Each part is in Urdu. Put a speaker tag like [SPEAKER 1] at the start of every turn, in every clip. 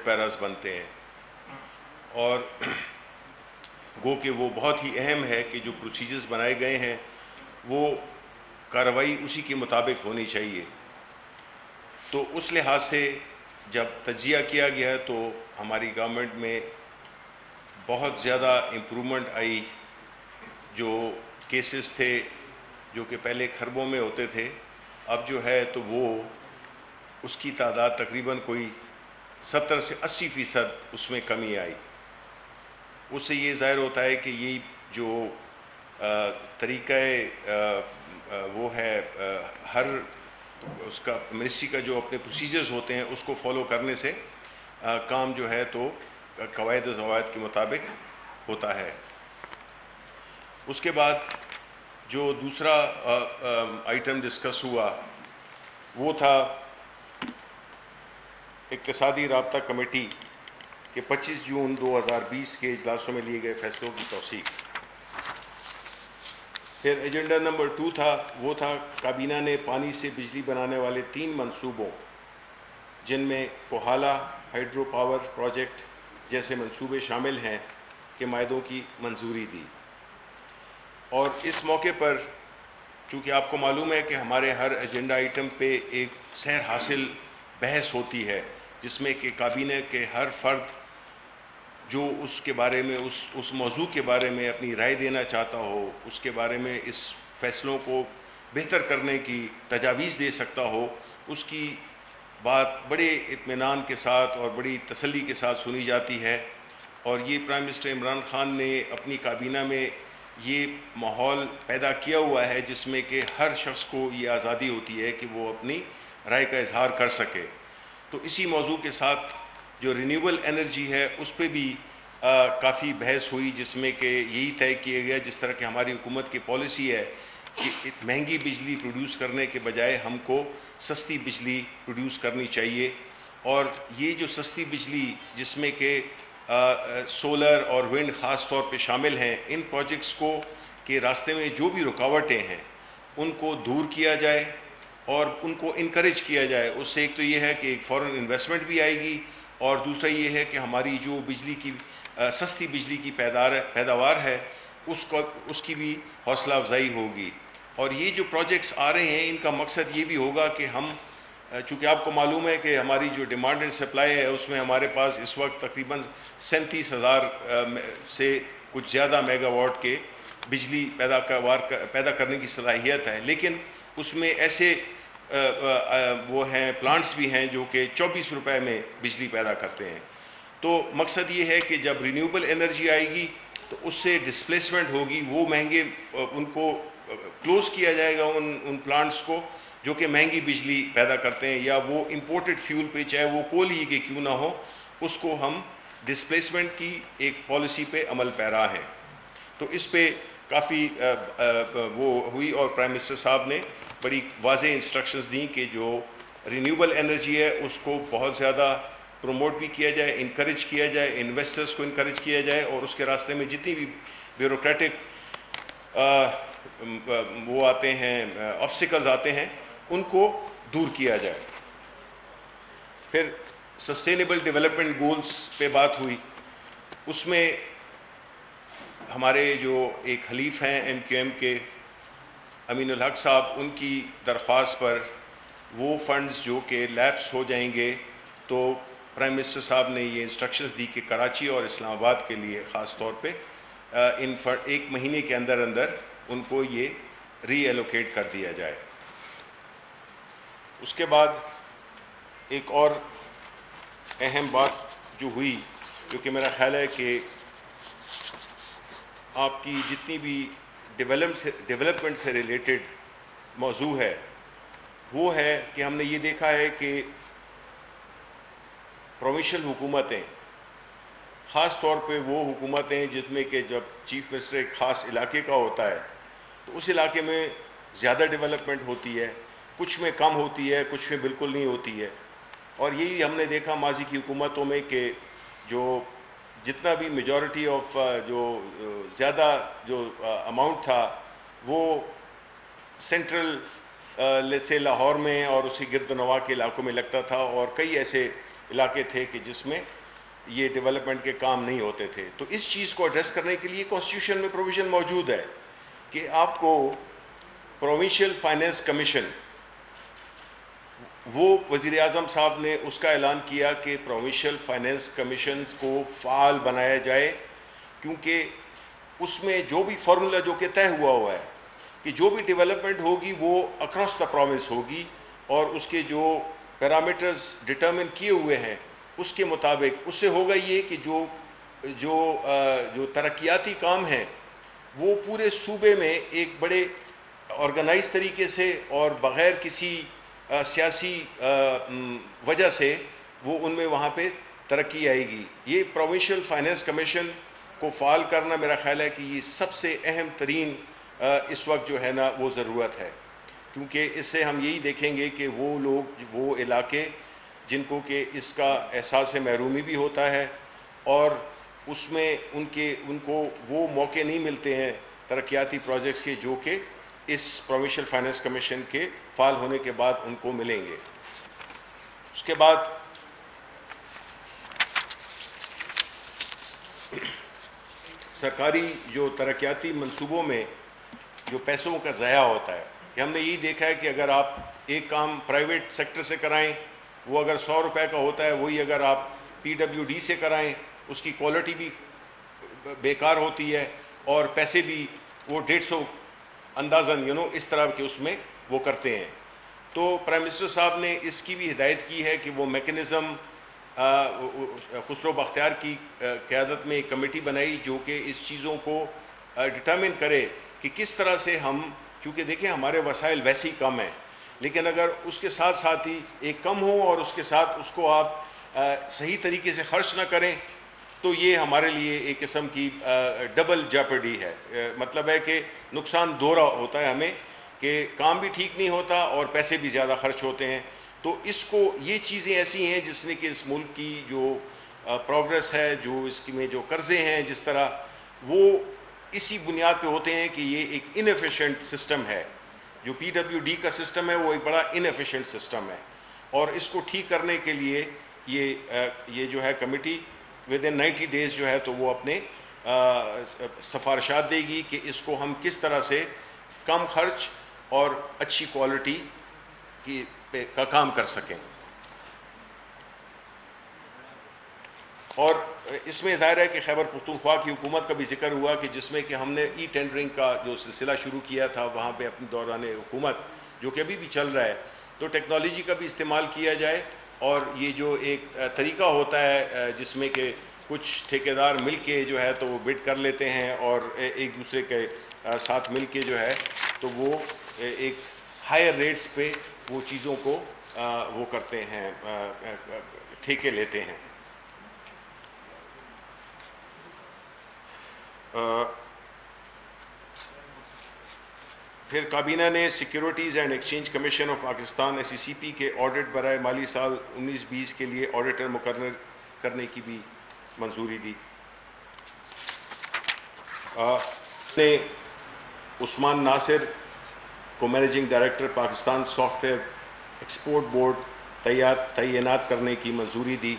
[SPEAKER 1] پیراز بنتے ہیں اور گو کہ وہ بہت ہی اہم ہے کہ جو پروسیجرز بنائے گئے ہیں وہ کارروائی اسی کے مطابق ہونی چاہیے. تو اس لحاظ سے جب تجزیہ کیا گیا تو ہماری گورنمنٹ میں بہت زیادہ امپرومنٹ آئی. جو کیسز تھے جو کہ پہلے خربوں میں ہوتے تھے اب جو ہے تو وہ اس کی تعداد تقریباً کوئی 70 سے 80% اس میں کمی آئی. اس سے یہ ظاہر ہوتا ہے کہ یہ جو طریقہ وہ ہے ہر اس کا منسٹری کا جو اپنے پروسیجرز ہوتے ہیں اس کو فالو کرنے سے کام جو ہے تو قواعد و ضوابط کے مطابق ہوتا ہے. اس کے بعد جو دوسرا آئٹم ڈسکس ہوا وہ تھا اقتصادی رابطہ کمیٹی کے 25 جون 2020 کے اجلاسوں میں لیے گئے فیصلوں کی توثیق. پھر ایجنڈا نمبر 2 تھا وہ تھا کابینہ نے پانی سے بجلی بنانے والے 3 منصوبوں جن میں کوہالہ ہائیڈرو پاور پروجیکٹ جیسے منصوبے شامل ہیں کے معاہدوں کی منظوری دی. اور اس موقع پر چونکہ آپ کو معلوم ہے کہ ہمارے ہر ایجنڈا آئٹم پہ ایک سیر حاصل بحث ہوتی ہے جس میں کہ کابینہ کے ہر فرد جو اس کے بارے میں اس موضوع کے بارے میں اپنی رائے دینا چاہتا ہو اس کے بارے میں اس فیصلوں کو بہتر کرنے کی تجاویز دے سکتا ہو اس کی بات بڑے اطمینان کے ساتھ اور بڑی تسلی کے ساتھ سنی جاتی ہے. اور یہ پرائم منسٹر عمران خان نے اپنی کابینہ میں یہ ماحول پیدا کیا ہوا ہے جس میں کہ ہر شخص کو یہ آزادی ہوتی ہے کہ وہ اپنی رائے کا اظہار کر سکے. تو اسی موضوع کے ساتھ جو رینیوبل انرجی ہے اس پہ بھی کافی بحث ہوئی جس میں کہ یہی طے کیا گیا جس طرح کہ ہماری حکومت کی پالیسی ہے کہ مہنگی بجلی پروڈیوس کرنے کے بجائے ہم کو سستی بجلی پروڈیوس کرنی چاہیے. اور یہ جو سستی بجلی جس میں کہ سولر اور ونڈ خاص طور پہ شامل ہیں ان پروجیکٹس کو کے راستے میں جو بھی رکاوٹیں ہیں ان کو دور کیا جائے اور ان کو انکریج کیا جائے. اس سے ایک تو یہ ہے کہ ایک فورن انویسٹمنٹ بھی آئے گی اور دوسرا یہ ہے کہ ہماری جو بجلی کی سستی بجلی کی پیداوار ہے اس کی بھی حوصلہ افزائی ہوگی. اور یہ جو پروجیکٹس آ رہے ہیں ان کا مقصد یہ بھی ہوگا کہ ہم چونکہ آپ کو معلوم ہے کہ ہماری جو ڈیمانڈ اینڈ سپلائی ہے اس میں ہمارے پاس اس وقت تقریباً 37,000 سے کچھ زیادہ میگا واٹ کے بجلی پیدا کرنے کی صلاحیت ہے. لیکن اس میں ایسے وہ ہیں پلانٹس بھی ہیں جو کہ 24 روپے میں بجلی پیدا کرتے ہیں. تو مقصد یہ ہے کہ جب رینیوبل انرجی آئے گی تو اس سے ڈسپلیسمنٹ ہوگی وہ مہنگے ان کو کلوز کیا جائے گا ان پلانٹس کو جو کہ مہنگی بجلی پیدا کرتے ہیں یا وہ امپورٹڈ فیول پہ چاہے وہ کول ہی کہ کیوں نہ ہو اس کو ہم ڈسپلیسمنٹ کی ایک پالیسی پہ عمل پیرا ہیں. تو اس پہ کافی وہ ہوئی اور پرائم منسٹر صاحب نے بڑی واضح انسٹرکشنز دیں کہ جو رینیوبل انرجی ہے اس کو بہت زیادہ پروموٹ بھی کیا جائے انکریج کیا جائے انویسٹرز کو انکریج کیا جائے اور اس کے راستے میں جتنی بھی بیوروکریٹک وہ آتے ہیں آبسٹیکلز آتے ہیں ان کو دور کیا جائے. پھر سسٹینیبل ڈیولپمنٹ گولز پہ بات ہوئی. اس میں ہمارے جو ایک حلیف ہیں MQM کے امین الحق صاحب ان کی درخواست پر وہ فنڈز جو کہ لیپس ہو جائیں گے تو پرائم منسٹر صاحب نے یہ انسٹرکشنز دی کہ کراچی اور اسلام آباد کے لیے خاص طور پہ ایک مہینے کے اندر ان کو یہ ری ایلوکیٹ کر دیا جائے. اس کے بعد ایک اور اہم بات جو ہوئی جو کہ میرا خیال ہے کہ آپ کی جتنی بھی ڈیولپمنٹ سے ریلیٹڈ موضوع ہے وہ ہے کہ ہم نے یہ دیکھا ہے کہ پروونشل حکومتیں خاص طور پہ وہ حکومتیں جس میں کہ جب چیف منسٹر ایک خاص علاقے کا ہوتا ہے تو اس علاقے میں زیادہ ڈیولپمنٹ ہوتی ہے کچھ میں کم ہوتی ہے کچھ میں بالکل نہیں ہوتی ہے. اور یہی ہم نے دیکھا ماضی کی حکومتوں میں کہ جو جتنا بھی میجورٹی آف جو زیادہ جو اماؤنٹ تھا وہ سینٹرل سے لاہور میں اور اسی گرد و نواح کے علاقوں میں لگتا تھا اور کئی ایسے علاقے تھے کہ جس میں یہ ڈیولپمنٹ کے کام نہیں ہوتے تھے. تو اس چیز کو ایڈریس کرنے کے لیے کانسٹیٹیوشن میں پروویژن موجود ہے کہ آپ کو پروونشل فائنینس کمیشن، وہ وزیر اعظم صاحب نے اس کا اعلان کیا کہ پروونشل فائنینس کمیشنز کو فعال بنایا جائے، کیونکہ اس میں جو بھی فارمولا جو کہ طے ہوا ہے کہ جو بھی ڈیولپمنٹ ہوگی وہ اکراس دا پروونس ہوگی، اور اس کے جو پیرامیٹرز ڈٹرمن کیے ہوئے ہیں اس کے مطابق اس سے ہوگا یہ کہ جو ترقیاتی کام ہیں وہ پورے صوبے میں ایک بڑے آرگنائز طریقے سے اور بغیر کسی سیاسی وجہ سے وہ ان میں وہاں پہ ترقی آئے گی. یہ پروونشل فائنینس کمیشن کو فعال کرنا میرا خیال ہے کہ یہ سب سے اہم ترین اس وقت جو ہے نا وہ ضرورت ہے، کیونکہ اس سے ہم یہی دیکھیں گے کہ وہ لوگ، وہ علاقے جن کو کہ اس کا احساس محرومی بھی ہوتا ہے اور اس میں ان کو وہ موقع نہیں ملتے ہیں ترقیاتی پروجیکٹس کے جو کہ اس پروونشل فائنینس کمیشن کے فعال ہونے کے بعد ان کو ملیں گے. اس کے بعد سرکاری جو ترقیاتی منصوبوں میں جو پیسوں کا ضیاع ہوتا ہے، کہ ہم نے یہی دیکھا ہے کہ اگر آپ ایک کام پرائیویٹ سیکٹر سے کرائیں، وہ اگر 100 روپے کا ہوتا ہے، وہی اگر آپ PWD سے کرائیں اس کی کوالٹی بھی بیکار ہوتی ہے اور پیسے بھی وہ 150 اندازاً اس طرح کے اس میں وہ کرتے ہیں. تو پرائم منسٹر صاحب نے اس کی بھی ہدایت کی ہے کہ وہ میکنزم خسرو بختیار کی قیادت میں ایک کمیٹی بنائی جو کہ اس چیزوں کو ڈٹرمن کرے کہ کس طرح سے ہم، کیونکہ دیکھیں ہمارے وسائل ویسے ہی کم ہیں، لیکن اگر اس کے ساتھ ساتھ ہی ایک کم ہو اور اس کے ساتھ اس کو آپ صحیح طریقے سے خرچ نہ کریں تو یہ ہمارے لیے ایک قسم کی ڈبل جاپرڈی ہے. مطلب ہے کہ نقصان دوہرا ہوتا ہے ہمیں، کہ کام بھی ٹھیک نہیں ہوتا اور پیسے بھی زیادہ خرچ ہوتے ہیں. تو اس کو، یہ چیزیں ایسی ہیں جس نے کہ اس ملک کی جو پروگرس ہے، جو اس میں جو قرضے ہیں جس طرح، وہ اسی بنیاد پہ ہوتے ہیں کہ یہ ایک انیفیشینٹ سسٹم ہے. جو PWD کا سسٹم ہے وہ ایک بڑا انیفیشینٹ سسٹم ہے، اور اس کو ٹھیک کرنے کے لیے یہ جو ہے کمیٹی within 90 days جو ہے تو وہ اپنے سفارشات دے گی کہ اس کو ہم کس طرح سے کم خرچ اور اچھی کوالٹی کا کام کر سکیں. اور اس میں ظاہر ہے کہ خیبر پختونخوا کی حکومت کا بھی ذکر ہوا کہ جس میں کہ ہم نے ای ٹینڈرنگ کا جو سلسلہ شروع کیا تھا وہاں پہ اپنے دوران حکومت، جو کہ ابھی بھی چل رہا ہے، تو ٹیکنالوجی کا بھی استعمال کیا جائے. اور یہ جو ایک طریقہ ہوتا ہے جس میں کہ کچھ ٹھیکیدار مل کے جو ہے تو وہ بڈ کر لیتے ہیں اور ایک دوسرے کے ساتھ مل کے جو ہے تو وہ ایک ہائر ریٹس پہ وہ چیزوں کو وہ کرتے ہیں، ٹھیکے لیتے ہیں. پھر کابینہ نے securities and exchange commission of Pakistan SECP کے آڈٹ برائے مالی سال 19-20 کے لیے آڈیٹر مقرر کرنے کی بھی منظوری دی. نے عثمان ناصر کو managing director Pakistan soft where export board تعینات کرنے کی منظوری دی.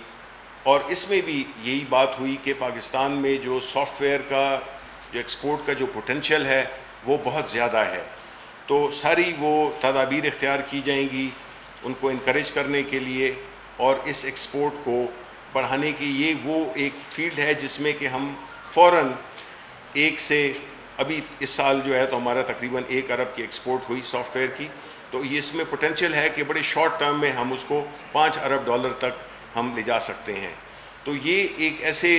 [SPEAKER 1] اور اس میں بھی یہی بات ہوئی کہ پاکستان میں جو سافٹ ویئر کا جو ایکسپورٹ کا جو پوٹینشیل ہے وہ بہت زیادہ ہے، تو ساری وہ تدابیر اختیار کی جائیں گی ان کو انکریج کرنے کے لیے اور اس ایکسپورٹ کو بڑھانے کی. یہ وہ ایک فیلڈ ہے جس میں کہ ہم فوراً ابھی اس سال جو ہے تو ہمارا تقریباً 1 ارب کی ایکسپورٹ ہوئی سافٹ ویئر کی، تو یہ اس میں پوٹینشیل ہے کہ بڑے شارٹ ٹرم میں ہم اس کو $5 ارب تک ہم لے جا سکتے ہیں. تو یہ ایک ایسے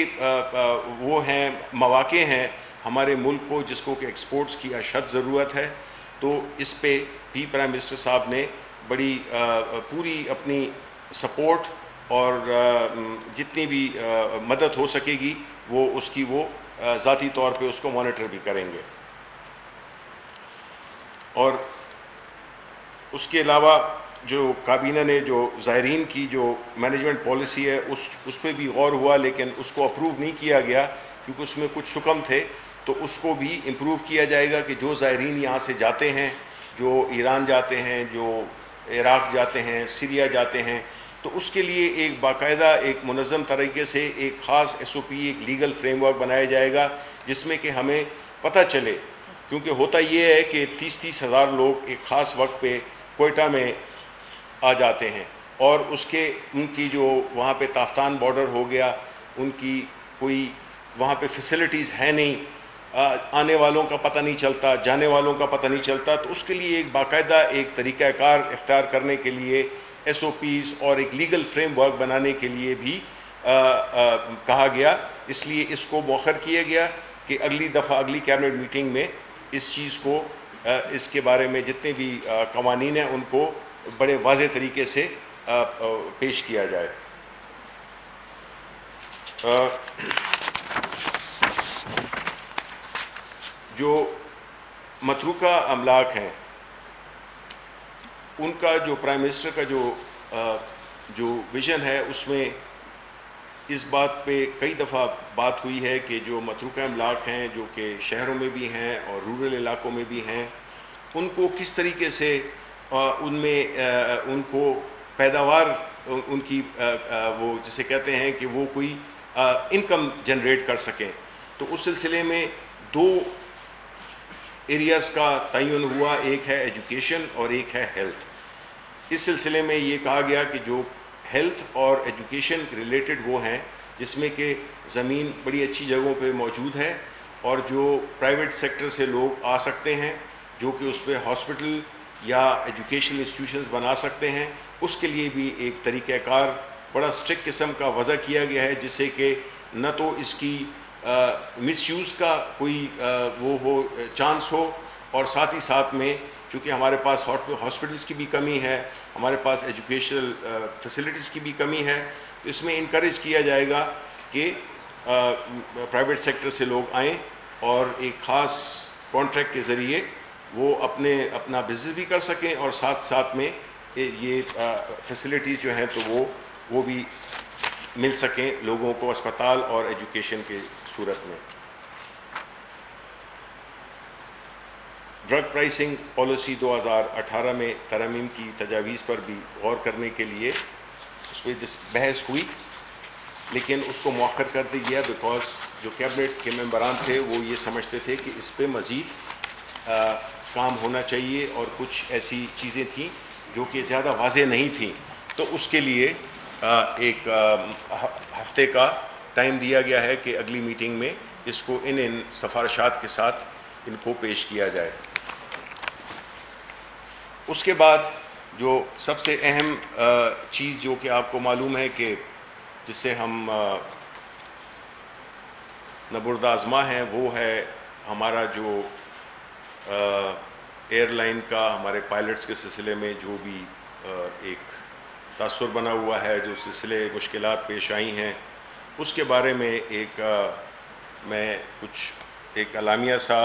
[SPEAKER 1] وہ ہیں مواقع ہیں ہمارے ملک کو جس کو کہ ایکسپورٹس کی اشد ضرورت ہے. تو اس پہ بھی پرائم منسٹر صاحب نے بڑی پوری اپنی سپورٹ اور جتنی بھی مدد ہو سکے گی وہ اس کی وہ ذاتی طور پہ اس کو مانیٹر بھی کریں گے. اور اس کے علاوہ جو کابینہ نے جو زائرین کی جو مینجمنٹ پالیسی ہے اس پہ بھی غور ہوا، لیکن اس کو اپروو نہیں کیا گیا کیونکہ اس میں کچھ شکم تھے. تو اس کو بھی امپروو کیا جائے گا کہ جو زائرین یہاں سے جاتے ہیں، جو ایران جاتے ہیں، جو عراق جاتے ہیں، سیریا جاتے ہیں، تو اس کے لیے ایک باقاعدہ ایک منظم طریقے سے ایک خاص ایس او پی، ایک لیگل فریم ورک بنایا جائے گا، جس میں کہ ہمیں پتہ چلے، کیونکہ ہوتا یہ ہے کہ 30-30 ہزار لوگ ایک خاص وقت پہ کوئٹہ میں آ جاتے ہیں، اور ان کی جو وہاں پہ تافتان بارڈر ہو گیا، ان کی کوئی وہاں پہ فیسلٹیز ہے نہیں، آنے والوں کا پتہ نہیں چلتا، جانے والوں کا پتہ نہیں چلتا، تو اس کے لیے ایک باقاعدہ ایک طریقہ کار اختیار کرنے کے لیے ایس او پیز اور ایک لیگل فریم ورک بنانے کے لیے بھی کہا گیا۔ اس لیے اس کو مؤخر کیا گیا کہ اگلی دفعہ اگلی کیبنٹ میٹنگ میں اس چیز کو اس کے بارے میں جتنے بھی قوانین ہیں ان کو بڑے واضح طریقے سے پیش کیا جائے۔ جو متروکہ املاک ہیں ان کا جو پرائم منسٹر کا جو ویژن ہے، اس میں اس بات پہ کئی دفعہ بات ہوئی ہے کہ جو متروکہ املاک ہیں جو کہ شہروں میں بھی ہیں اور رورل علاقوں میں بھی ہیں، ان کو کس طریقے سے ان میں ان کو پیداوار ان کی وہ جسے کہتے ہیں کہ وہ کوئی انکم جنریٹ کر سکیں۔ تو اس سلسلے میں 2 ایریاز کا تعین ہوا، ایک ہے ایجوکیشن اور ایک ہے ہیلتھ۔ اس سلسلے میں یہ کہا گیا کہ جو ہیلتھ اور ایجوکیشن ریلیٹڈ وہ ہیں جس میں کہ زمین بڑی اچھی جگہوں پہ موجود ہے اور جو پرائیویٹ سیکٹر سے لوگ آ سکتے ہیں جو کہ اس پہ ہاسپٹل یا ایجوکیشن انسٹیٹیوشنز بنا سکتے ہیں، اس کے لیے بھی ایک طریقہ کار بڑا اسٹرکٹ قسم کا وضع کیا گیا ہے، جس سے کہ نہ تو اس کی مس یوز کا کوئی وہ ہو چانس ہو، اور ساتھ ہی ساتھ میں چونکہ ہمارے پاس ہاسپٹلس کی بھی کمی ہے، ہمارے پاس ایجوکیشنل فیسلٹیز کی بھی کمی ہے، تو اس میں انکریج کیا جائے گا کہ پرائیویٹ سیکٹر سے لوگ آئیں اور ایک خاص کانٹریکٹ کے ذریعے وہ اپنا بزنس بھی کر سکیں اور ساتھ ساتھ میں یہ فیسلٹیز جو ہیں تو وہ بھی مل سکیں لوگوں کو اسپتال اور ایجوکیشن کی صورت میں۔ ڈرگ پرائسنگ پالیسی 2018 میں ترامیم کی تجاویز پر بھی غور کرنے کے لیے اس پہ بحث ہوئی، لیکن اس کو مؤخر کر دیا گیا بیکاز جو کیبنٹ کے ممبران تھے وہ یہ سمجھتے تھے کہ اس پہ مزید کام ہونا چاہیے اور کچھ ایسی چیزیں تھیں جو کہ زیادہ واضح نہیں تھیں، تو اس کے لیے ایک ہفتے کا ٹائم دیا گیا ہے کہ اگلی میٹنگ میں اس کو ان سفارشات کے ساتھ ان کو پیش کیا جائے۔ اس کے بعد جو سب سے اہم چیز جو کہ آپ کو معلوم ہے کہ جس سے ہم نبرد آزما ہیں، وہ ہے ہمارا جو ایئر لائن کا ہمارے پائلٹس کے سلسلے میں جو بھی ایک تاثر بنا ہوا ہے، جو سلسلے مشکلات پیش آئی ہیں، اس کے بارے میں میں ایک اعلامیہ سا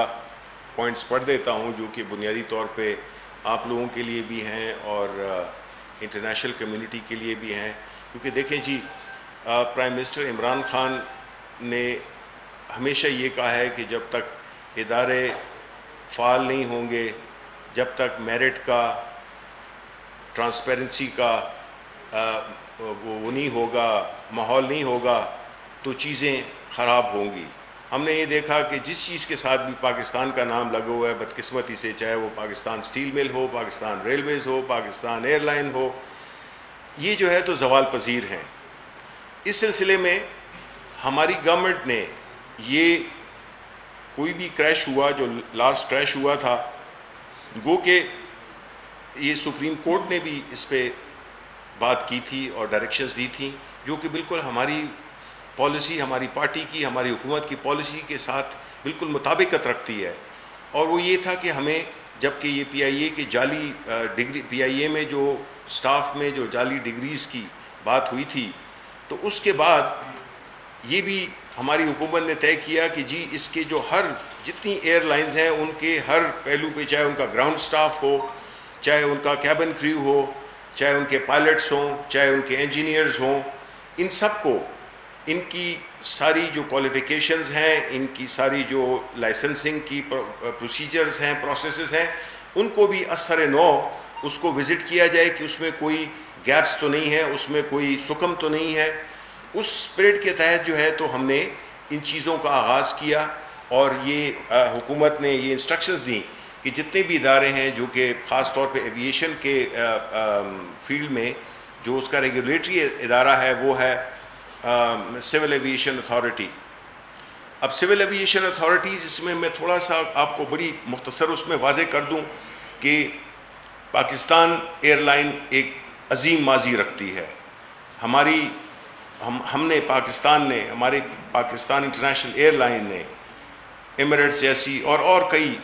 [SPEAKER 1] پوائنٹس پڑھ دیتا ہوں جو کہ بنیادی طور پہ آپ لوگوں کے لیے بھی ہیں اور انٹرنیشنل کمیونٹی کے لیے بھی ہیں، کیونکہ دیکھیں g prime minister Imran Khan نے ہمیشہ یہ کہا ہے کہ جب تک ادارے فعال نہیں ہوں گے، جب تک میرٹ کا ٹرانسپیرنسی کا وہ نہیں ہوگا، ماحول نہیں ہوگا، تو چیزیں خراب ہوں گی۔ ہم نے یہ دیکھا کہ جس چیز کے ساتھ بھی پاکستان کا نام لگا ہوا ہے بدقسمتی سے، چاہے وہ پاکستان سٹیل مل ہو، پاکستان ریلویز ہو، پاکستان ایئر لائن ہو، یہ جو ہے تو زوال پذیر ہیں۔ اس سلسلے میں ہماری گورنمنٹ نے یہ کوئی بھی کریش ہوا، جو لاسٹ کریش ہوا تھا، گو کہ یہ سپریم کورٹ نے بھی اس پہ بات کی تھی اور ڈائریکشنز دی تھیں، جو کہ بالکل ہماری پالیسی، ہماری پارٹی کی، ہماری حکومت کی پالیسی کے ساتھ بالکل مطابقت رکھتی ہے، اور وہ یہ تھا کہ ہمیں جبکہ یہ پی آئی اے کے جعلی ڈگری، پی آئی اے میں جو سٹاف میں جو جعلی ڈگریز کی بات ہوئی تھی، تو اس کے بعد یہ بھی ہماری حکومت نے طے کیا کہ جی اس کے جو جتنی ایئر لائنز ہیں ان کے ہر پہلو پہ، چاہے ان کا گراؤنڈ سٹاف ہو، چاہے ان کا کیبن کریو ہو، چاہے ان کے پائلٹس ہوں، چاہے ان کے انجینئرز ہوں، ان سب کو ان کی ساری جو کوالیفیکیشنز ہیں، ان کی ساری جو لائسنسنگ کی پروسیجرز ہیں، پروسیسز ہیں، ان کو بھی اثر نو اس کو وزٹ کیا جائے کہ اس میں کوئی گیپس تو نہیں ہیں، اس میں کوئی سکم تو نہیں ہے. اس اسپرٹ کے تحت جو ہے تو ہم نے ان چیزوں کا آغاز کیا، اور یہ حکومت نے یہ انسٹرکشنز دیں کہ جتنے بھی ادارے ہیں جو کہ خاص طور پہ ایویشن کے فیلڈ میں جو اس کا ریگولیٹری ادارہ ہے وہ ہے سول ایویشن اتھارٹی. اب سول ایویشن اتھارٹیز، اس میں میں تھوڑا سا آپ کو بڑی مختصر اس میں واضح کر دوں کہ پاکستان ایئر لائن ایک عظیم ماضی رکھتی ہے. ہم نے ہماری پاکستان انٹرنیشنل ایئر لائن نے ایمریٹس جیسی اور کئی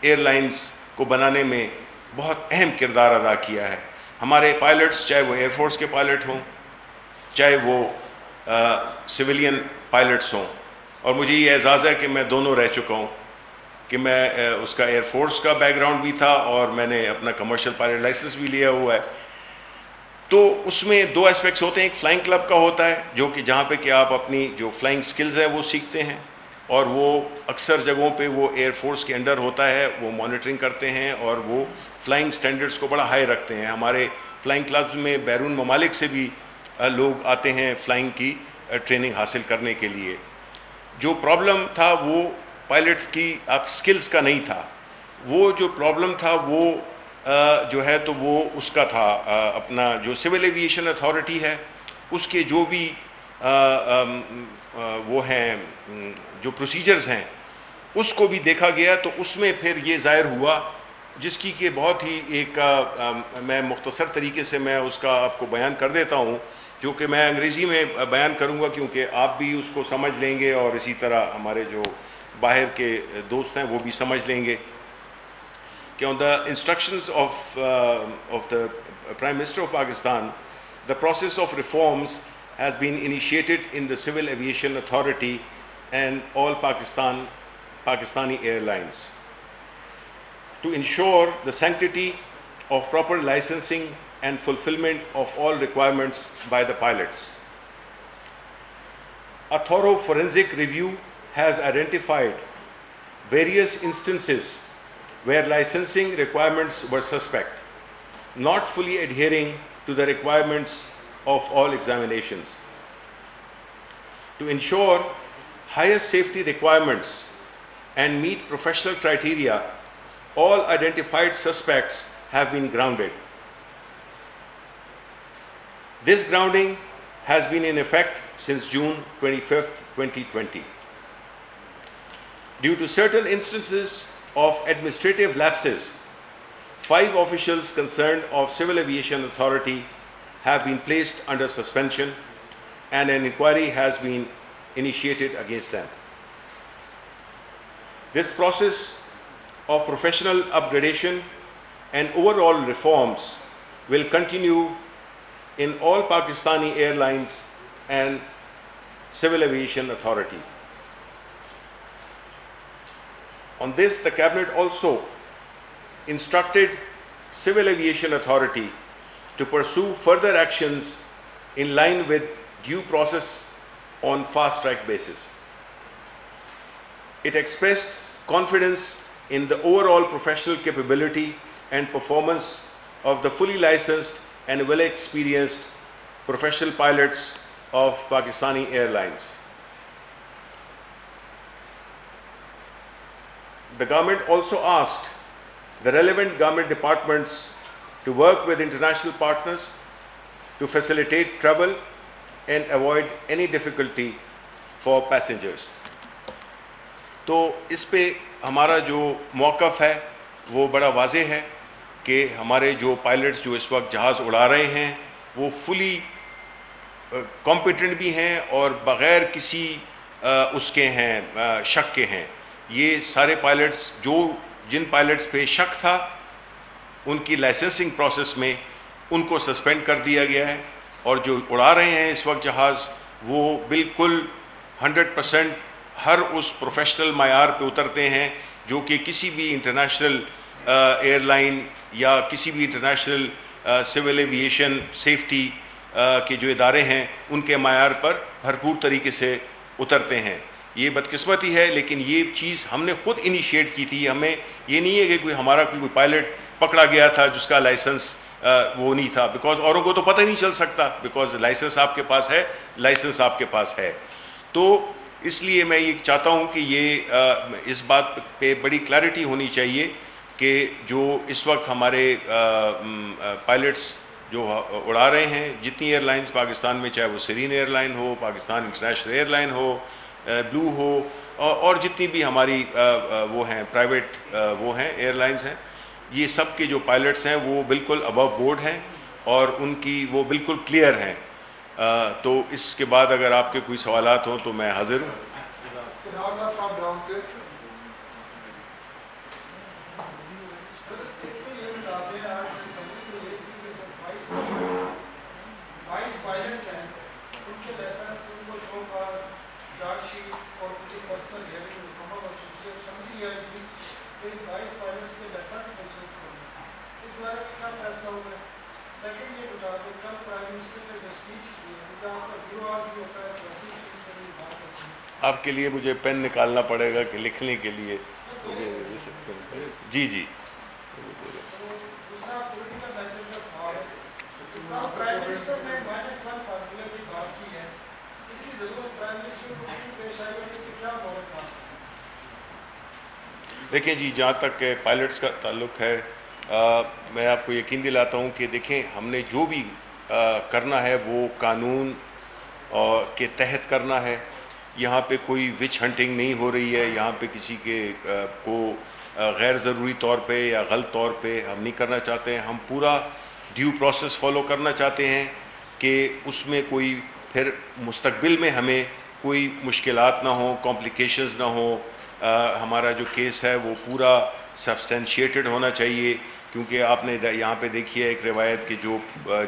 [SPEAKER 1] ایئر لائنز کو بنانے میں بہت اہم کردار ادا کیا ہے. ہمارے پائلٹس، چاہے وہ ایئر فورس کے پائلٹ ہوں، چاہے وہ سویلین پائلٹس ہوں، اور مجھے یہ اعزاز ہے کہ میں دونوں رہ چکا ہوں، کہ میں اس کا ایئر فورس کا بیک گراؤنڈ بھی تھا اور میں نے اپنا کمرشل پائلٹ لائسنس بھی لیا ہوا ہے. تو اس میں دو ایسپیکٹس ہوتے ہیں. ایک فلائنگ کلب کا ہوتا ہے جو کہ جہاں پہ کہ آپ اپنی جو فلائنگ سکلز ہیں وہ سیکھتے ہیں، اور وہ اکثر جگہوں پہ وہ ایئر فورس کے انڈر ہوتا ہے، وہ مانیٹرنگ کرتے ہیں اور وہ فلائنگ سٹینڈرڈز کو بڑا ہائی رکھتے ہیں. ہمارے فلائنگ کلبز میں بیرون ممالک سے بھی لوگ آتے ہیں فلائنگ کی ٹریننگ حاصل کرنے کے لیے. جو پرابلم تھا وہ پائلٹس کی سکلز کا نہیں تھا، وہ جو پرابلم تھا وہ جو ہے تو وہ اس کا تھا اپنا جو سول ایویشن اتھارٹی ہے اس کے جو بھی وہ ہیں جو پروسیجرز ہیں اس کو بھی دیکھا گیا. تو اس میں پھر یہ ظاہر ہوا، جس کی کہ بہت ہی ایک میں مختصر طریقے سے میں اس کا آپ کو بیان کر دیتا ہوں، جو کہ میں انگریزی میں بیان کروں گا کیونکہ آپ بھی اس کو سمجھ لیں گے اور اسی طرح ہمارے جو باہر کے دوست ہیں وہ بھی سمجھ لیں گے. کہ on the instructions of the Prime Minister of Pakistan, the process of reforms has been initiated in the Civil Aviation Authority and all Pakistani airlines to ensure the sanctity of proper licensing and fulfillment of all requirements by the pilots. A thorough forensic review has identified various instances where licensing requirements were suspect, not fully adhering to the requirements of all examinations. To ensure higher safety requirements and meet professional criteria, all identified suspects have been grounded. This grounding has been in effect since June 25, 2020. Due to certain instances of administrative lapses, 5 officials concerned of Civil Aviation Authority have been placed under suspension and an inquiry has been initiated against them. This process of professional upgradation and overall reforms will continue in all Pakistani airlines and Civil Aviation Authority. On this, the Cabinet also instructed Civil Aviation Authority to pursue further actions in line with due process on fast-track basis. It expressed confidence in the overall professional capability and performance of the fully licensed and well-experienced professional pilots of Pakistani Airlines. The government also asked the relevant government departments to work with international partners to facilitate travel and avoid any difficulty for passengers. تو اس پہ ہمارا جو موقف ہے وہ بڑا واضح ہے کہ ہمارے جو پائلٹس جو اس وقت جہاز اڑا رہے ہیں وہ فلی کمپیٹنٹ بھی ہیں اور بغیر کسی اس کے ہیں شک کے ہیں. یہ سارے پائلٹس جن پائلٹس پہ شک تھا ان کی لائسنسنگ پروسیس میں ان کو سسپینڈ کر دیا گیا ہے، اور جو اڑا رہے ہیں اس وقت جہاز وہ بالکل 100% ہر اس پروفیشنل معیار پہ اترتے ہیں جو کہ کسی بھی انٹرنیشنل ایئر لائن یا کسی بھی انٹرنیشنل سول ایویشن سیفٹی کے جو ادارے ہیں ان کے معیار پر بھرپور طریقے سے اترتے ہیں. یہ بدقسمتی ہے لیکن یہ چیز ہم نے خود انیشیٹ کی تھی. ہمیں یہ نہیں ہے کہ ہمارا کوئی پائلٹ پکڑا گیا تھا جس کا لائسنس وہ نہیں تھا، بیکاز اوروں کو تو پتہ نہیں چل سکتا، بیکاز لائسنس آپ کے پاس ہے، لائسنس آپ کے پاس ہے. تو اس لیے میں یہ چاہتا ہوں کہ یہ اس بات پہ بڑی کلیئرٹی ہونی چاہیے کہ جو اس وقت ہمارے پائلٹس جو اڑا رہے ہیں، جتنی ایئر لائنز پاکستان میں، چاہے وہ سرین ایئر لائن ہو، پاکستان انٹرنیشنل ایئر لائن ہو، بلو ہو، اور جتنی بھی ہماری وہ ہیں پرائیویٹ وہ ہیں ایئر لائنز ہیں، یہ سب کے جو پائلٹس ہیں وہ بالکل ابو بورڈ ہیں اور ان کی وہ بالکل کلیئر ہیں. تو اس کے بعد اگر آپ کے کوئی سوالات ہوں تو میں حاضر ہوں. آپ کے لیے مجھے پین نکالنا پڑے گا کہ لکھنے کے لیے. جی جی.
[SPEAKER 2] پرائم منسٹر نے -1 فارمولہ کی بات کی ہے، اس کی ضرورت پرائم منسٹر کو کیوں پیش آئی اور اس کی کیا مورد تھا؟
[SPEAKER 1] دیکھیں جی، جہاں تک کہ پائلٹس کا تعلق ہے، میں آپ کو یقین دلاتا ہوں کہ دیکھیں ہم نے جو بھی کرنا ہے وہ قانون کے تحت کرنا ہے. یہاں پہ کوئی وچ ہنٹنگ نہیں ہو رہی ہے، یہاں پہ کسی کے کو غیر ضروری طور پہ یا غلط طور پہ ہم نہیں کرنا چاہتے ہیں. ہم پورا ڈیو پروسیس فالو کرنا چاہتے ہیں کہ اس میں کوئی پھر مستقبل میں ہمیں کوئی مشکلات نہ ہوں، کمپلیکیشنز نہ ہوں. ہمارا جو کیس ہے وہ پورا سبسٹینشیٹڈ ہونا چاہیے، کیونکہ آپ نے یہاں پہ دیکھی ہے ایک روایت کہ جو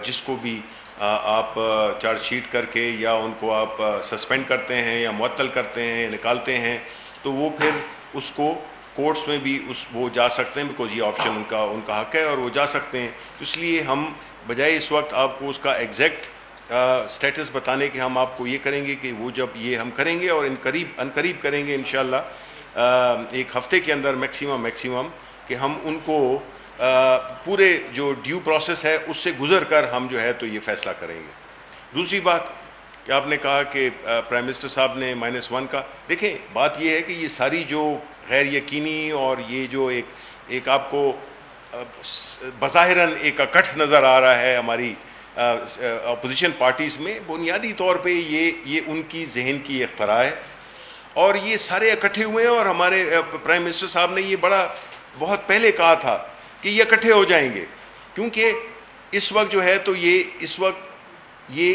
[SPEAKER 1] جس کو بھی آپ چارج شیٹ کر کے یا ان کو آپ سسپینڈ کرتے ہیں یا معطل کرتے ہیں یا نکالتے ہیں تو وہ پھر اس کو کورٹس میں بھی وہ جا سکتے ہیں، بیکاز یہ آپشن ان کا حق ہے اور وہ جا سکتے ہیں. اس لیے ہم بجائے اس وقت آپ کو اس کا ایگزیکٹ سٹیٹس بتانے کے ہم آپ کو یہ کریں گے کہ وہ جب یہ ہم کریں گے اور ان قریب کریں گے انشاءاللہ ایک ہفتے کے اندر میکسیمم کہ ہم ان کو پورے جو ڈیو پروسیس ہے اس سے گزر کر ہم جو ہے تو یہ فیصلہ کریں گے. دوسری بات کہ آپ نے کہا کہ پرائم منسٹر صاحب نے -1 کا، دیکھیں بات یہ ہے کہ یہ ساری جو غیر یقینی اور یہ جو ایک آپ کو بظاہراً ایک اکٹھ نظر آ رہا ہے ہماری اپوزیشن پارٹیز میں، بنیادی طور پہ یہ ان کی ذہن کی اختراع ہے اور یہ سارے اکٹھے ہوئے ہیں. اور ہمارے پرائم منسٹر صاحب نے یہ بہت پہلے کہا تھا کہ یہ اکٹھے ہو جائیں گے، کیونکہ اس وقت جو ہے تو یہ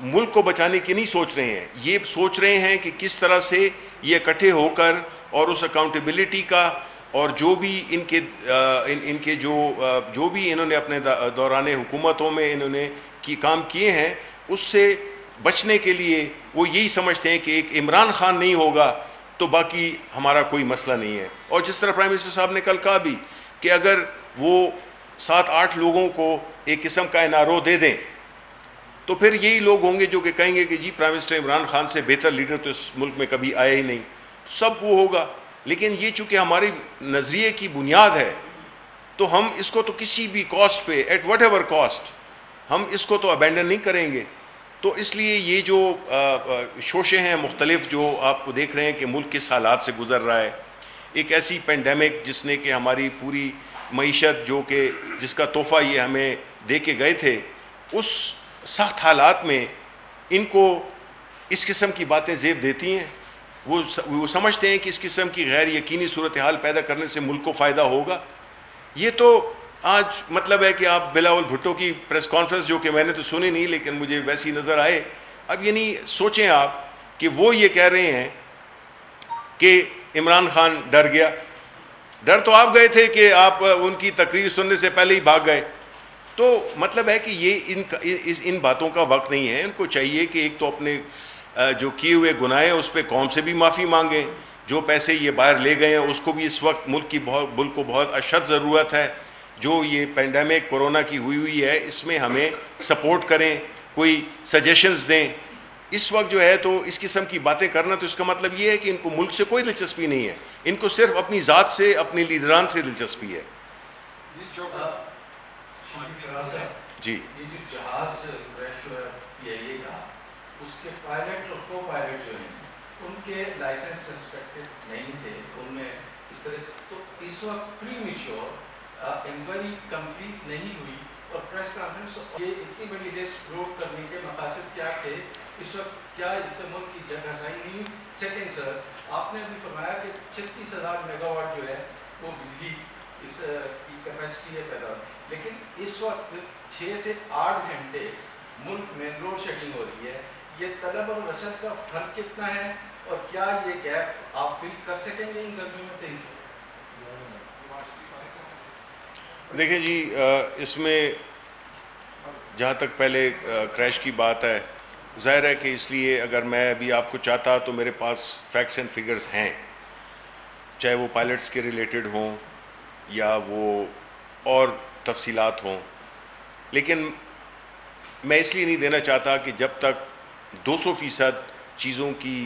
[SPEAKER 1] ملک کو بچانے کی نہیں سوچ رہے ہیں، یہ سوچ رہے ہیں کہ کس طرح سے یہ اکٹھے ہو کر اور اس اکاؤنٹیبلٹی کا اور جو بھی ان کے جو بھی انہوں نے اپنے دوران حکومتوں میں انہوں نے کام کیے ہیں اس سے بچنے کے لیے وہ یہی سمجھتے ہیں کہ ایک عمران خان نہیں ہوگا تو باقی ہمارا کوئی مسئلہ نہیں ہے. اور جس طرح پرائم منسٹر صاحب نے کل کہا بھی کہ اگر وہ 7-8 لوگوں کو ایک قسم کا NRO دے دیں تو پھر یہی لوگ ہوں گے جو کہ کہیں گے کہ g prime minister Imran Khan سے بہتر لیڈر تو اس ملک میں کبھی آیا ہی نہیں. سب وہ ہوگا، لیکن یہ چونکہ ہماری نظریے کی بنیاد ہے تو ہم اس کو تو کسی بھی کاسٹ پہ ایٹ وٹ ایور کاسٹ ہم اس کو تو ابینڈن نہیں کریں گے. تو اس لیے یہ جو شوشے ہیں مختلف جو آپ کو دیکھ رہے ہیں کہ ملک کس حالات سے گزر رہا ہے، ایک ایسی پینڈیمک جس نے کہ ہماری پوری معیشت جو کہ جس کا تحفہ یہ ہمیں دے کے گئے تھے، اس سخت حالات میں ان کو اس قسم کی باتیں زیب دیتی ہیں. وہ سمجھتے ہیں کہ اس قسم کی غیر یقینی صورتحال پیدا کرنے سے ملک کو فائدہ ہوگا. یہ تو آج مطلب ہے کہ آپ بلاول بھٹو کی پریس کانفرنس جو کہ میں نے تو سنی نہیں لیکن مجھے ویسی نظر آئے، اب یعنی سوچیں آپ کہ وہ یہ کہہ رہے ہیں کہ عمران خان ڈر گیا. ڈر تو آپ گئے تھے کہ آپ ان کی تقریر سننے سے پہلے ہی بھاگ گئے. تو مطلب ہے کہ یہ ان باتوں کا وقت نہیں ہے. ان کو چاہیے کہ ایک تو اپنے جو کیے ہوئے گناہ ہیں اس پہ قوم سے بھی معافی مانگیں. جو پیسے یہ باہر لے گئے ہیں اس کو بھی اس وقت ملک کو بہت اشد ضرورت ہے. جو یہ پینڈیمک کورونا کی ہوئی ہے اس میں ہمیں سپورٹ کریں، کوئی سجیشنز دیں. اس وقت جو ہے تو اس قسم کی باتیں کرنا تو اس کا مطلب یہ ہے کہ ان کو ملک سے کوئی دلچسپی نہیں ہے، ان کو صرف اپنی ذات سے اپنے لیڈران سے دلچسپی ہے. جی
[SPEAKER 3] یہ جو جہاز کریش ہوا PIA کا، اس کے پائلٹ اور کو پائلٹ جو ہیں ان کے لائسنس سسپیکٹڈ نہیں تھے، ان میں اس طرح، تو اس وقت پری میچور انکوائری کمپلیٹ نہیں ہوئی اور پریس کانفرنس، یہ اتنی بڑی ریسک روک کرنے کے مقاصد کیا تھے اس وقت؟ کیا اس سے ملک کی جگہ سائی نہیں ہوئی؟ سیکنڈ سر، آپ نے ابھی فرمایا کہ 36,000 میگا واٹ جو ہے وہ بجلی اس کی کیپیسٹی ہے پیدا، لیکن اس وقت 6 سے 8 گھنٹے ملک میں لوڈ شیڈنگ ہو رہی ہے، یہ طلب اور رسد کا فرق کتنا ہے اور کیا یہ گیپ آپ فل کر سکیں گے ان گرمیوں میں؟
[SPEAKER 1] دیکھیں جی، اس میں جہاں تک پہلے کریش کی بات ہے، ظاہر ہے کہ اس لیے اگر میں ابھی آپ کو چاہتا تو میرے پاس فیکٹس اینڈ فگرز ہیں، چاہے وہ پائلٹس کے ریلیٹڈ ہوں یا وہ اور تفصیلات ہوں، لیکن میں اس لیے نہیں دینا چاہتا کہ جب تک 200% چیزوں کی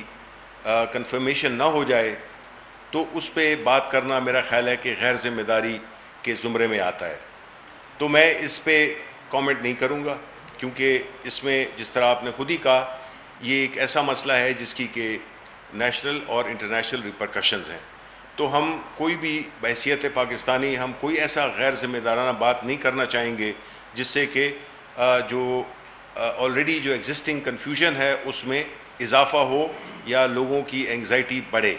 [SPEAKER 1] کنفرمیشن نہ ہو جائے تو اس پہ بات کرنا میرا خیال ہے کہ غیر ذمہ داری کے زمرے میں آتا ہے. تو میں اس پہ کامنٹ نہیں کروں گا، کیونکہ اس میں جس طرح آپ نے خود ہی کہا، یہ ایک ایسا مسئلہ ہے جس کی کہ نیشنل اور انٹرنیشنل ریپرکشنز ہیں. تو ہم کوئی بھی بحیثیت پاکستانی ہم کوئی ایسا غیر ذمہ دارانہ بات نہیں کرنا چاہیں گے جس سے کہ جو آلریڈی جو ایگزسٹنگ کنفیوژن ہے اس میں اضافہ ہو یا لوگوں کی اینگزائٹی بڑھے.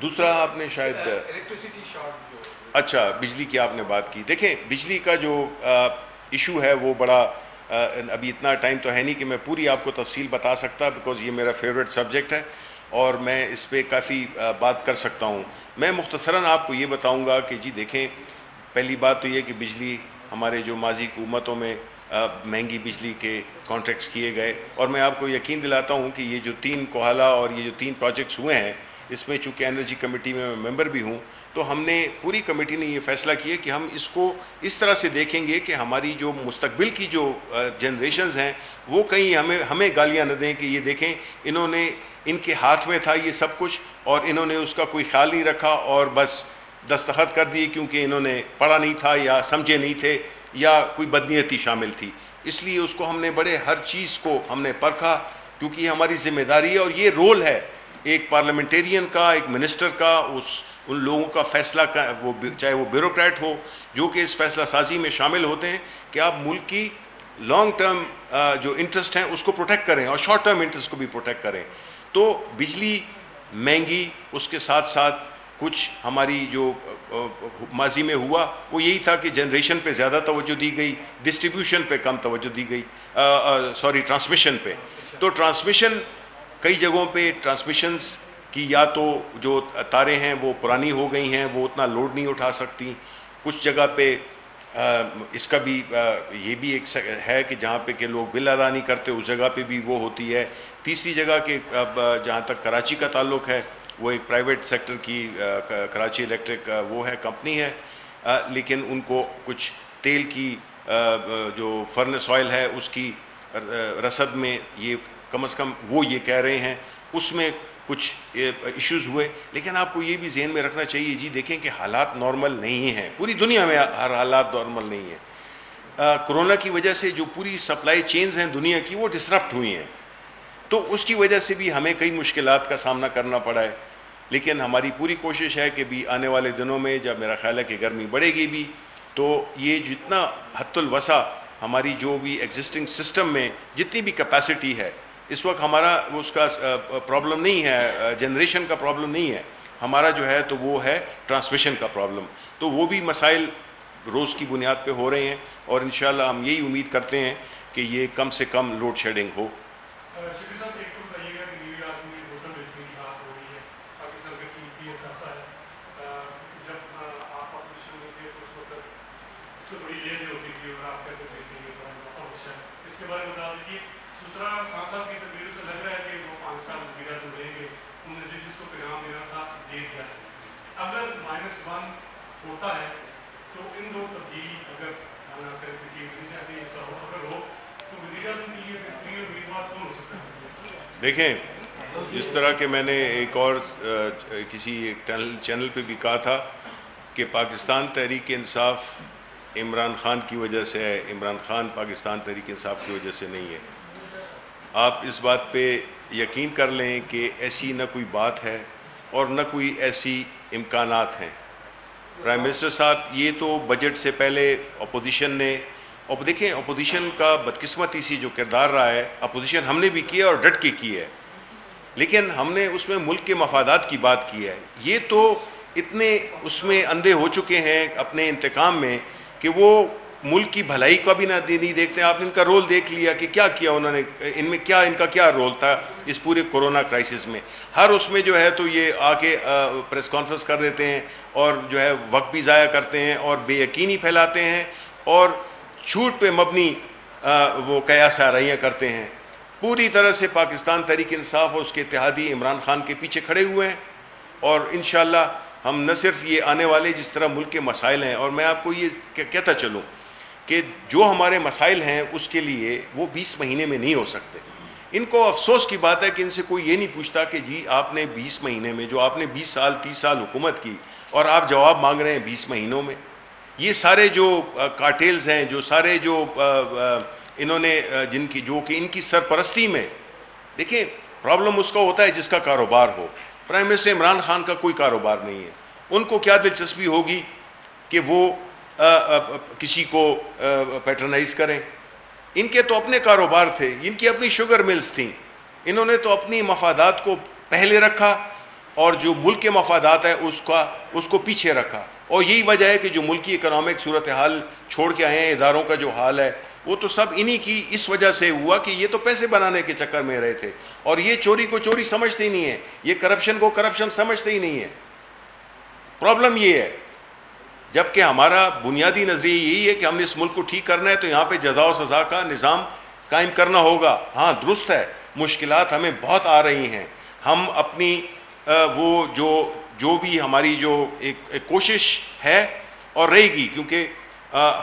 [SPEAKER 1] دوسرا آپ نے شاید
[SPEAKER 3] الیکٹریسٹی شارٹ،
[SPEAKER 1] اچھا بجلی کی آپ نے بات کی. دیکھیں بجلی کا جو ایشو ہے وہ بڑا، ابھی اتنا ٹائم تو ہے نہیں کہ میں پوری آپ کو تفصیل بتا سکتا، بیکاز یہ میرا فیوریٹ سبجیکٹ ہے اور میں اس پہ کافی بات کر سکتا ہوں. میں مختصراً آپ کو یہ بتاؤں گا کہ جی دیکھیں، پہلی بات تو یہ کہ بجلی ہمارے جو ماضی حکومتوں میں مہنگی بجلی کے کانٹریکٹس کیے گئے، اور میں آپ کو یقین دلاتا ہوں کہ یہ جو 3 کوہالہ اور یہ جو 3 پروجیکٹس ہوئے ہیں، اس میں چونکہ انرجی کمیٹی میں ممبر بھی ہوں، تو ہم نے پوری کمیٹی نے یہ فیصلہ کیا کہ ہم اس کو اس طرح سے دیکھیں گے کہ ہماری جو مستقبل کی جو جنریشنز ہیں وہ کہیں ہمیں گالیاں نہ دیں کہ یہ دیکھیں انہوں نے، ان کے ہاتھ میں تھا یہ سب کچھ اور انہوں نے اس کا کوئی خیال نہیں رکھا اور بس دستخط کر دیے کیونکہ انہوں نے پڑھا نہیں تھا یا سمجھے نہیں تھے یا کوئی بدنیتی شامل تھی. اس لیے اس کو ہم نے بڑے ہر چیز کو ہم نے پرکھا، کیونکہ یہ ہماری ذمہ داری ہے اور یہ رول ہے ایک پارلیمنٹیرین کا، ایک منسٹر کا، ان لوگوں کا فیصلہ کا، وہ چاہے وہ بیوروکریٹ ہو جو کہ اس فیصلہ سازی میں شامل ہوتے ہیں کہ آپ ملک کی لانگ ٹرم جو انٹرسٹ ہیں اس کو پروٹیکٹ کریں اور شارٹ ٹرم انٹرسٹ کو بھی پروٹیکٹ کریں. تو بجلی مہنگی، اس کے ساتھ ساتھ کچھ ہماری جو ماضی میں ہوا وہ یہی تھا کہ جنریشن پہ زیادہ توجہ دی گئی، ڈسٹریبیوشن پہ کم توجہ دی گئی، ٹرانسمیشن پہ. تو ٹرانسمیشن کئی جگہوں پہ ٹرانسمیشنز کی یا تو جو تاریں ہیں وہ پرانی ہو گئی ہیں، وہ اتنا لوڈ نہیں اٹھا سکتی. کچھ جگہ پہ اس کا بھی یہ بھی ایک ہے کہ جہاں پہ کہ لوگ بل ادا نہیں کرتے اس جگہ پہ بھی وہ ہوتی ہے. تیسری جگہ کہ جہاں تک کراچی کا تعلق ہے وہ ایک پرائیویٹ سیکٹر کی کراچی الیکٹرک وہ ہے، کمپنی ہے، لیکن ان کو کچھ تیل کی جو فرنس آئل ہے اس کی رسد میں یہ کم از کم وہ یہ کہہ رہے ہیں اس میں کچھ ایشوز ہوئے. لیکن آپ کو یہ بھی ذہن میں رکھنا چاہیے جی دیکھیں کہ حالات نارمل نہیں ہیں، پوری دنیا میں ہر حالات نارمل نہیں ہیں. کورونا کی وجہ سے جو پوری سپلائی چینز ہیں دنیا کی وہ ڈسرپٹ ہوئی ہیں، تو اس کی وجہ سے بھی ہمیں کئی مشکلات کا سامنا کرنا پڑا ہے. لیکن ہماری پوری کوشش ہے کہ بھی آنے والے دنوں میں جب میرا خیال ہے کہ گرمی بڑھے گی بھی تو یہ جتنا حد الوسع ہماری جو بھی ایگزسٹنگ سسٹم میں جتنی بھی کیپیسٹی ہے، اس وقت ہمارا اس کا پرابلم نہیں ہے، جنریشن کا پرابلم نہیں ہے، ہمارا جو ہے تو وہ ہے ٹرانسمیشن کا پرابلم. تو وہ بھی مسائل روز کی بنیاد پہ ہو رہے ہیں اور انشاءاللہ ہم یہی امید کرتے ہیں کہ یہ کم سے کم لوڈ شیڈنگ ہو.
[SPEAKER 2] شکریہ صاحب، ایک تو بتائیے گا کہ نیو یارک میں ہوٹل بیچنے کی بات ہو رہی ہے، پاکستان کا TPS ایسا ہے، جب آپ آپریشن ہوتے ہیں تو اس وقت اس سے بڑی لے ہوتی تھی اور آپ کہتے تھے کہ یہ بڑا موقع ہوتا ہے، اس کے بارے میں بتا دیجیے. دوسرا، خان صاحب کی تقریر سے لگ رہا ہے کہ وہ 5 سال وزیر اعظم رہیں گے، انہوں نے جس چیز کو پیغام دینا تھا دے دیا ہے. اگر -1 ہوتا ہے تو ان دو تبدیلی اگر ایسا ہو اگر ہو تو وزیر اعظم کے لیے بہترین امیدوار کون ہو سکتا ہے؟
[SPEAKER 1] دیکھیں جس طرح کہ میں نے ایک اور کسی چینل پہ بھی کہا تھا کہ پاکستان تحریک انصاف عمران خان کی وجہ سے ہے، عمران خان پاکستان تحریک انصاف کی وجہ سے نہیں ہے. آپ اس بات پہ یقین کر لیں کہ ایسی نہ کوئی بات ہے اور نہ کوئی ایسی امکانات ہیں. پرائم منسٹر صاحب، یہ تو بجٹ سے پہلے اپوزیشن نے، اور دیکھیں اپوزیشن کا بدقسمتی سی جو کردار رہا ہے، اپوزیشن ہم نے بھی کیا اور ڈٹ کے کی ہے، لیکن ہم نے اس میں ملک کے مفادات کی بات کی ہے. یہ تو اتنے اس میں اندھے ہو چکے ہیں اپنے انتقام میں کہ وہ ملک کی بھلائی کا بھی نہیں دیکھتے. آپ نے ان کا رول دیکھ لیا کہ کیا کیا انہوں نے، ان میں کیا ان کا کیا رول تھا اس پورے کورونا کرائسس میں. ہر اس میں جو ہے تو یہ آ کے پریس کانفرنس کر دیتے ہیں اور جو ہے وقت بھی ضائع کرتے ہیں اور بے یقینی پھیلاتے ہیں اور جھوٹ پہ مبنی وہ قیاس آرائیاں کرتے ہیں. پوری طرح سے پاکستان تحریک انصاف اور اس کے اتحادی عمران خان کے پیچھے کھڑے ہوئے ہیں اور انشاءاللہ ہم نہ صرف یہ آنے والے جس طرح ملک کے مسائل ہیں، اور میں آپ کو یہ کہتا چلوں کہ جو ہمارے مسائل ہیں اس کے لیے وہ 20 مہینے میں نہیں ہو سکتے. ان کو افسوس کی بات ہے کہ ان سے کوئی یہ نہیں پوچھتا کہ جی آپ نے 20 مہینے میں، جو آپ نے 20 سال 30 سال حکومت کی اور آپ جواب مانگ رہے ہیں 20 مہینوں میں. یہ سارے جو کارٹیلز ہیں، جو سارے جو انہوں نے جن کی جو کہ ان کی سرپرستی میں، دیکھیں پرابلم اس کا ہوتا ہے جس کا کاروبار ہو. پرائم منسٹر عمران خان کا کوئی کاروبار نہیں ہے. ان کو کیا دلچسپی ہوگی کہ وہ کسی کو پیٹرنائز کریں؟ ان کے تو اپنے کاروبار تھے، ان کی اپنی شوگر ملز تھیں. انہوں نے تو اپنی مفادات کو پہلے رکھا اور جو ملک کے مفادات ہے اس کو پیچھے رکھا. اور یہی وجہ ہے کہ جو ملکی اکنامک صورتحال چھوڑ کے آئے ہیں، اداروں کا جو حال ہے وہ تو سب انہی کی اس وجہ سے ہوا کہ یہ تو پیسے بنانے کے چکر میں رہے تھے اور یہ چوری کو چوری سمجھتے ہی نہیں ہے، یہ کرپشن کو کرپشن سمجھتے ہی نہیں ہے. پرابلم یہ ہے، جبکہ ہمارا بنیادی نظریہ یہی ہے کہ ہم نے اس ملک کو ٹھیک کرنا ہے تو یہاں پہ جزا و سزا کا نظام قائم کرنا ہوگا. ہاں درست ہے، مشکلات ہمیں بہت آ رہی ہیں. ہم اپنی وہ جو بھی ہماری جو ایک کوشش ہے اور رہے گی، کیونکہ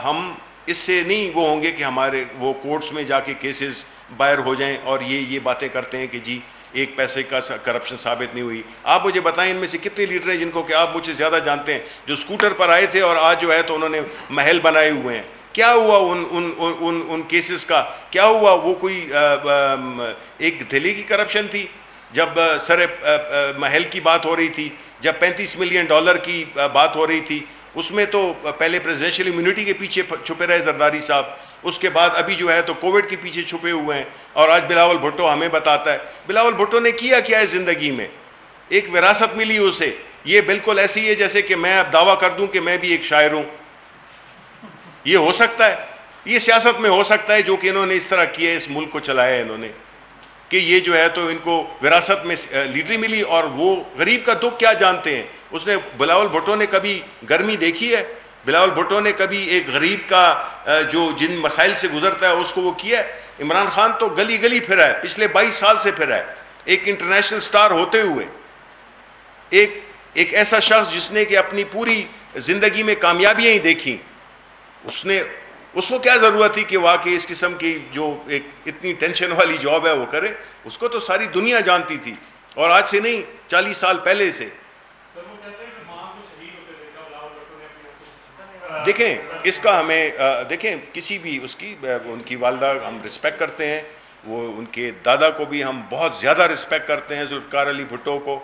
[SPEAKER 1] ہم اس سے نہیں وہ ہوں گے کہ ہمارے وہ کورٹس میں جا کے کیسز دائر ہو جائیں اور یہ باتیں کرتے ہیں کہ جی ایک پیسے کا کرپشن ثابت نہیں ہوئی. آپ مجھے بتائیں ان میں سے کتنے لیڈر ہیں جن کو کہ آپ مجھ سے زیادہ جانتے ہیں جو سکوٹر پر آئے تھے اور آج جو ہے تو انہوں نے محل بنائے ہوئے ہیں. کیا ہوا ان کیسز کا؟ کیا ہوا؟ وہ کوئی ایک دہلی کی کرپشن تھی جب سر محل کی بات ہو رہی تھی، جب $35 ملین کی بات ہو رہی تھی، اس میں تو پہلے پریزیڈنشیل امیونٹی کے پیچھے چھپے رہے زرداری صاحب، اس کے بعد ابھی جو ہے تو کووڈ کے پیچھے چھپے ہوئے ہیں. اور آج بلاول بھٹو ہمیں بتاتا ہے. بلاول بھٹو نے کیا ہے زندگی میں؟ ایک وراثت ملی اسے. یہ بالکل ایسی ہے جیسے کہ میں اب دعویٰ کر دوں کہ میں بھی ایک شاعر ہوں. یہ ہو سکتا ہے؟ یہ سیاست میں ہو سکتا ہے جو کہ انہوں نے اس طرح کیا ہے، اس ملک کو چلایا ہے انہوں نے، کہ یہ جو ہے تو ان کو وراثت میں لیڈری ملی اور وہ غریب کا دکھ کیا جانتے ہیں. اس نے بلاول بھٹو نے کبھی گرمی دیکھی ہے؟ بلاول بھٹو نے کبھی ایک غریب کا جو جن مسائل سے گزرتا ہے اس کو وہ کیا ہے؟ عمران خان تو گلی گلی پھرا ہے، پچھلے 22 سال سے پھرا ہے، ایک انٹرنیشنل سٹار ہوتے ہوئے، ایک ایسا شخص جس نے کہ اپنی پوری زندگی میں کامیابیاں ہی دیکھی. اس کو کیا ضرورت تھی کہ واقعی اس قسم کی جو ایک اتنی ٹینشن والی جاب ہے وہ کرے؟ اس کو تو ساری دنیا جانتی تھی اور آج سے نہیں 40 سال پہلے سے. دیکھیں اس کا ہمیں دیکھیں کسی بھی ان کی والدہ ہم رسپیکٹ کرتے ہیں، وہ ان کے دادا کو بھی ہم بہت زیادہ رسپیکٹ کرتے ہیں، ذوالفقار علی بھٹو کو.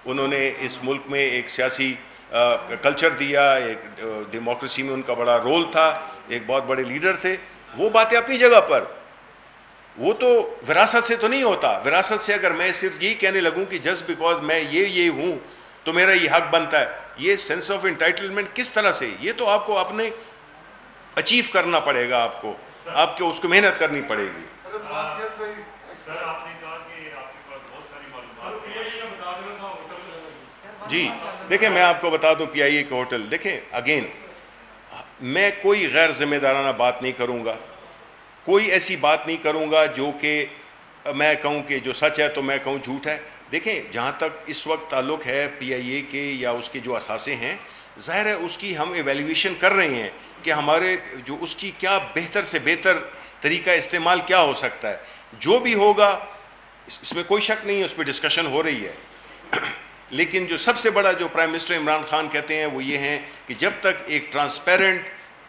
[SPEAKER 1] انہوں نے اس ملک میں ایک سیاسی کلچر دیا، ایک ڈیموکریسی میں ان کا بڑا رول تھا، ایک بہت بڑے لیڈر تھے. وہ باتیں اپنی جگہ پر، وہ تو وراثت سے تو نہیں ہوتا. وراثت سے اگر میں صرف یہی کہنے لگوں کہ جسٹ بیکاز میں یہ ہوں تو میرا یہ حق بنتا ہے، یہ سینس آف انٹائٹلمنٹ کس طرح سے؟ یہ تو آپ کو اپنے اچیو کرنا پڑے گا، آپ کو اس کو محنت کرنی پڑے گی.
[SPEAKER 2] سر آپ نے کہا کہ آپ کے پاس بہت ساری معلومات
[SPEAKER 1] جی دیکھیں میں آپ کو بتا دوں پی آئی اے کے ہوٹل، دیکھیں اگین میں کوئی غیر ذمہ دارانہ بات نہیں کروں گا، کوئی ایسی بات نہیں کروں گا جو کہ میں کہوں کہ جو سچ ہے تو میں کہوں جھوٹ ہے. دیکھیں جہاں تک اس وقت تعلق ہے پی آئی اے کے یا اس کے جو اثاثے ہیں، ظاہر ہے اس کی ہم ایویلیویشن کر رہے ہیں کہ ہمارے جو اس کی کیا بہتر سے بہتر طریقہ استعمال کیا ہو سکتا ہے. جو بھی ہوگا اس میں کوئی شک نہیں ہے، اس پہ ڈسکشن ہو رہی ہے. لیکن جو سب سے بڑا جو پرائم منسٹر عمران خان کہتے ہیں وہ یہ ہیں کہ جب تک ایک ٹرانسپیرنٹ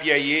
[SPEAKER 1] PIA